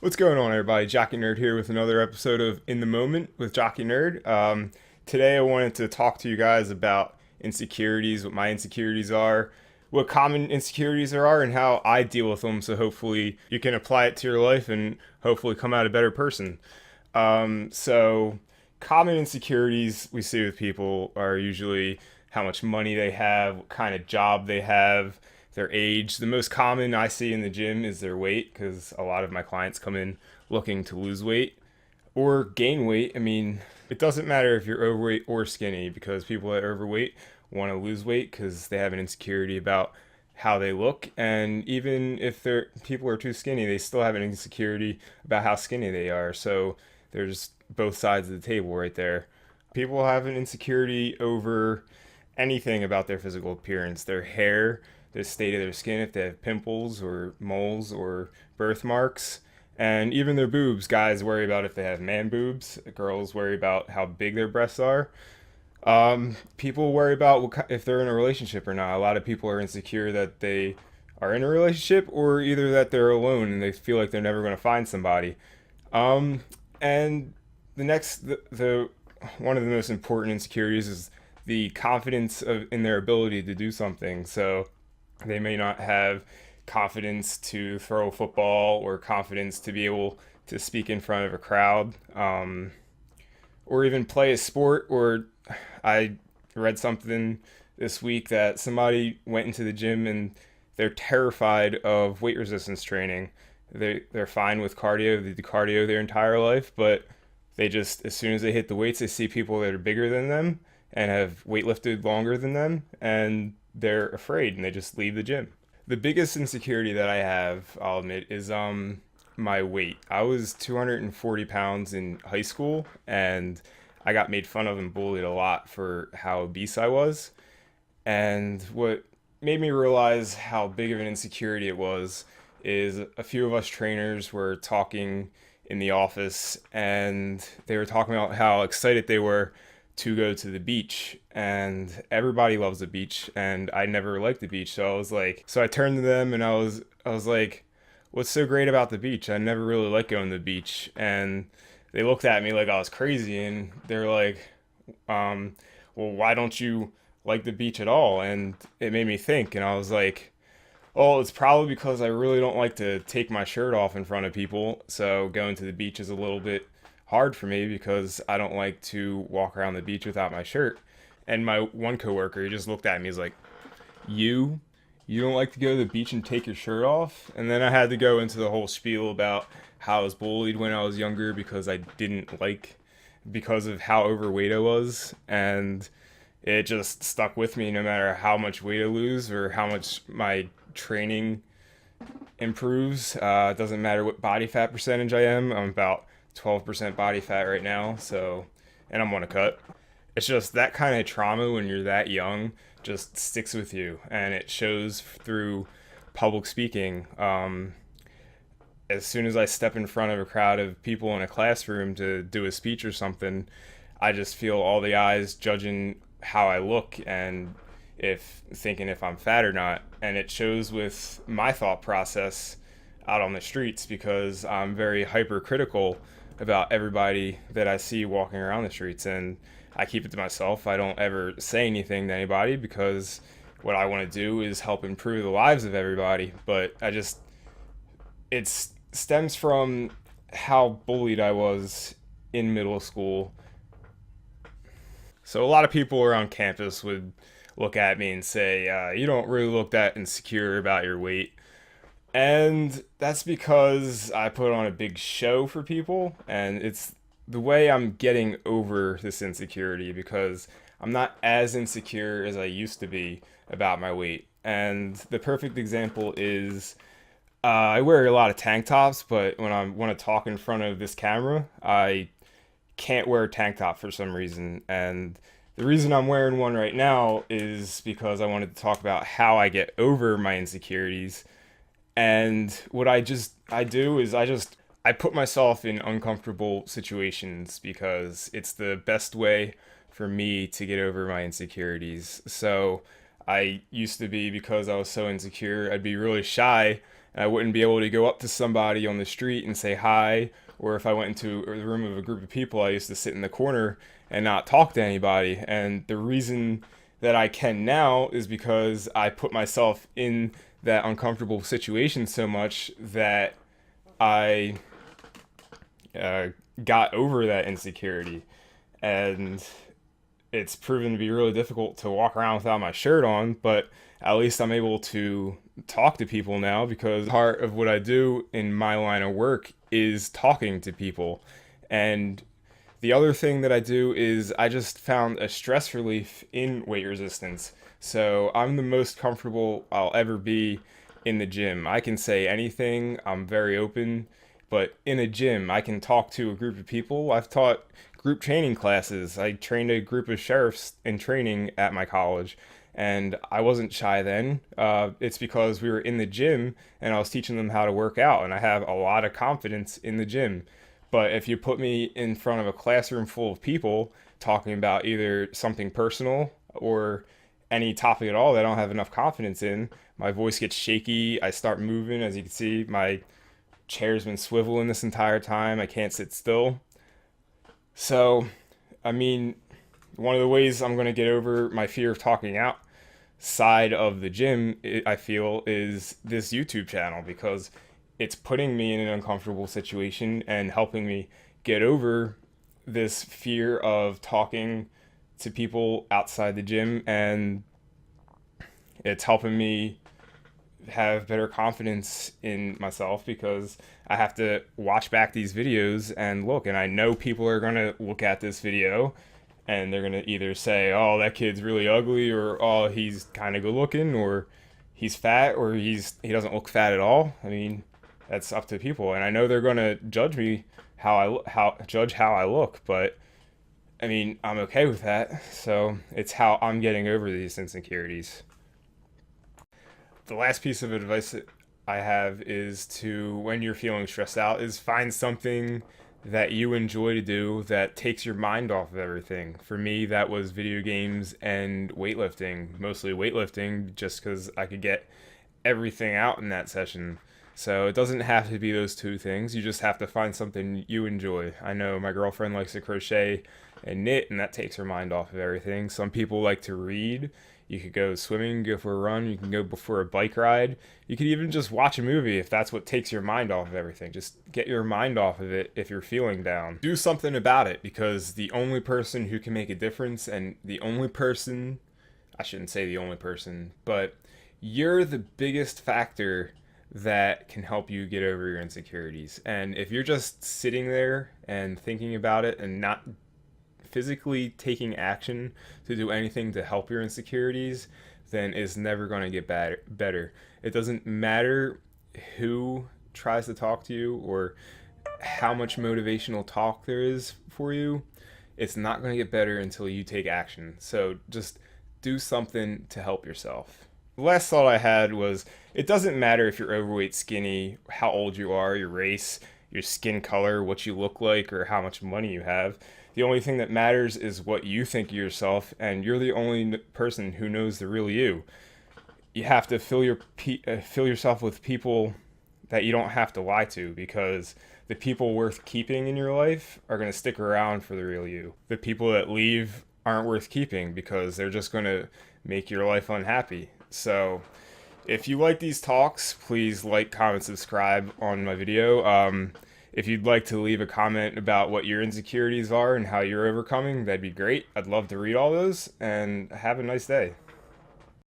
What's going on, everybody? Jockeynerd here with another episode of In the Moment with Jockeynerd. Today, I wanted to talk to you guys about insecurities, what my insecurities are, what common insecurities there are, and how I deal with them. So hopefully, you can apply it to your life and hopefully come out a better person. So common insecurities we see with people are usually how much money they have, what kind of job they have, their age. The most common I see in the gym is their weight because a lot of my clients come in looking to lose weight or gain weight. I mean, it doesn't matter if you're overweight or skinny because people that are overweight want to lose weight because they have an insecurity about how they look, and even if they're people are too skinny, they still have an insecurity about how skinny they are. So there's both sides of the table right there. People have an insecurity over anything about their physical appearance, their hair, the state of their skin, if they have pimples or moles or birthmarks, and even their boobs. Guys worry about if they have man boobs, girls worry about how big their breasts are. People worry about if they're in a relationship or not. A lot of people are insecure that they are in a relationship or either that they're alone and they feel like they're never going to find somebody. Um, and the one of the most important insecurities is the confidence in their ability to do something. So they may not have confidence to throw a football or confidence to be able to speak in front of a crowd, or even play a sport. Or I read something this week that somebody went into the gym and they're terrified of weight resistance training. They're fine with cardio. They do cardio their entire life, but they just, as soon as they hit the weights, they see people that are bigger than them and have weightlifted longer than them, and they're afraid and they just leave the gym. The biggest insecurity that I have, I'll admit, is my weight. I was 240 pounds in high school, and I got made fun of and bullied a lot for how obese I was. And what made me realize how big of an insecurity it was is a few of us trainers were talking in the office, and they were talking about how excited they were to go to the beach, and everybody loves the beach, and I never liked the beach. So I turned to them and I was like, what's so great about the beach? I never really liked going to the beach. And they looked at me like I was crazy, and they're like, well, why don't you like the beach at all? And it made me think, and I was like, oh, it's probably because I really don't like to take my shirt off in front of people. So going to the beach is a little bit hard for me because I don't like to walk around the beach without my shirt. And my one coworker, he just looked at me, he's like, you you don't like to go to the beach and take your shirt off? And then I had to go into the whole spiel about how I was bullied when I was younger because I didn't like because of how overweight I was, and it just stuck with me no matter how much weight I lose or how much my training improves. It doesn't matter what body fat percentage I am. I'm about 12% body fat right now, so, and I'm on a cut. It's just that kind of trauma when you're that young just sticks with you, and it shows through public speaking. As soon as I step in front of a crowd of people in a classroom to do a speech or something, I just feel all the eyes judging how I look and if thinking if I'm fat or not. And it shows with my thought process out on the streets because I'm very hypercritical about everybody that I see walking around the streets, and I keep it to myself. I don't ever say anything to anybody because what I want to do is help improve the lives of everybody. But it stems from how bullied I was in middle school. So a lot of people around campus would look at me and say, you don't really look that insecure about your weight. And that's because I put on a big show for people, and it's the way I'm getting over this insecurity because I'm not as insecure as I used to be about my weight. And the perfect example is I wear a lot of tank tops, but when I want to talk in front of this camera, I can't wear a tank top for some reason. And the reason I'm wearing one right now is because I wanted to talk about how I get over my insecurities. And what I do is I put myself in uncomfortable situations because it's the best way for me to get over my insecurities. So I used to be, because I was so insecure, I'd be really shy And I wouldn't be able to go up to somebody on the street and say hi, or if I went into the room of a group of people, I used to sit in the corner and not talk to anybody. And the reason that I can now is because I put myself in that uncomfortable situation so much that I uh, got over that insecurity. And it's proven to be really difficult to walk around without my shirt on, but at least I'm able to talk to people now, because part of what I do in my line of work is talking to people. And the other thing that I do is I just found a stress relief in weight resistance. So I'm the most comfortable I'll ever be in the gym. I can say anything, I'm very open, but in a gym, I can talk to a group of people. I've taught group training classes. I trained a group of sheriffs in training at my college, and I wasn't shy then. It's because we were in the gym and I was teaching them how to work out, and I have a lot of confidence in the gym. But if you put me in front of a classroom full of people talking about either something personal or any topic at all that I don't have enough confidence in, my voice gets shaky. I start moving. As you can see, my chair's been swiveling this entire time. I can't sit still. So, I mean, one of the ways I'm going to get over my fear of talking outside of the gym, I feel, is this YouTube channel, because it's putting me in an uncomfortable situation and helping me get over this fear of talking to people outside the gym, and it's helping me have better confidence in myself, because I have to watch back these videos and look, and I know people are going to look at this video and they're going to either say, oh, that kid's really ugly, or oh, he's kind of good looking, or he's fat, or he doesn't look fat at all. I mean, that's up to people, and I know they're going to judge me how I look, but I mean, I'm okay with that. So it's how I'm getting over these insecurities. The last piece of advice that I have is to, when you're feeling stressed out, is find something that you enjoy to do that takes your mind off of everything. For me, that was video games and weightlifting, mostly weightlifting, just because I could get everything out in that session. So it doesn't have to be those two things. You just have to find something you enjoy. I know my girlfriend likes to crochet and knit, and that takes her mind off of everything. Some people like to read. You could go swimming, go for a run, you can go for a bike ride. You could even just watch a movie if that's what takes your mind off of everything. Just get your mind off of it if you're feeling down. Do something about it, because the only person who can make a difference, and the only person, I shouldn't say the only person, but you're the biggest factor that can help you get over your insecurities. And if you're just sitting there and thinking about it and not physically taking action to do anything to help your insecurities, then it's never going to get better. It doesn't matter who tries to talk to you or how much motivational talk there is for you. It's not going to get better until you take action. So just do something to help yourself. The last thought I had was, it doesn't matter if you're overweight, skinny, how old you are, your race, your skin color, what you look like, or how much money you have. The only thing that matters is what you think of yourself, and you're the only person who knows the real you. You have to fill yourself with people that you don't have to lie to, because the people worth keeping in your life are going to stick around for the real you. The people that leave aren't worth keeping, because they're just going to make your life unhappy. So if you like these talks, please like, comment, subscribe on my video. If you'd like to leave a comment about what your insecurities are and how you're overcoming, that'd be great. I'd love to read all those, and have a nice day.